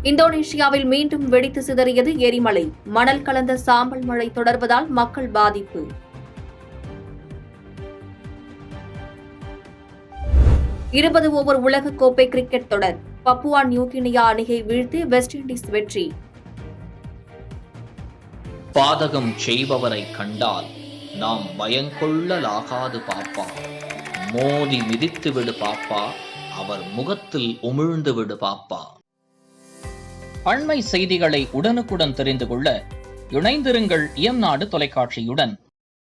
இந்தோனேஷியாவில் மீண்டும் வெடித்து சிதறியது எரிமலை. மணல் கலந்த சாம்பல் மழை தொடர்வதால் மக்கள் பாதிப்பு. இருபது ஓவர் உலகக்கோப்பை கிரிக்கெட் தொடர். பப்புவா நியூகினியா அணியை வீழ்த்தி வெஸ்ட் இண்டீஸ் வெற்றி. பாதகம் செய்பவரை கண்டால் நாம் பயங்கொள்ளலாகாது பாப்பா. மோதி மிதித்து விடு பாப்பா, அவர் முகத்தில் உமிழ்ந்து விடு பாப்பா. அண்மை செய்திகளை உடனுக்குடன் தெரிந்து கொள்ள இணைந்திருங்கள் இயம்நாடு தொலைக்காட்சியுடன்.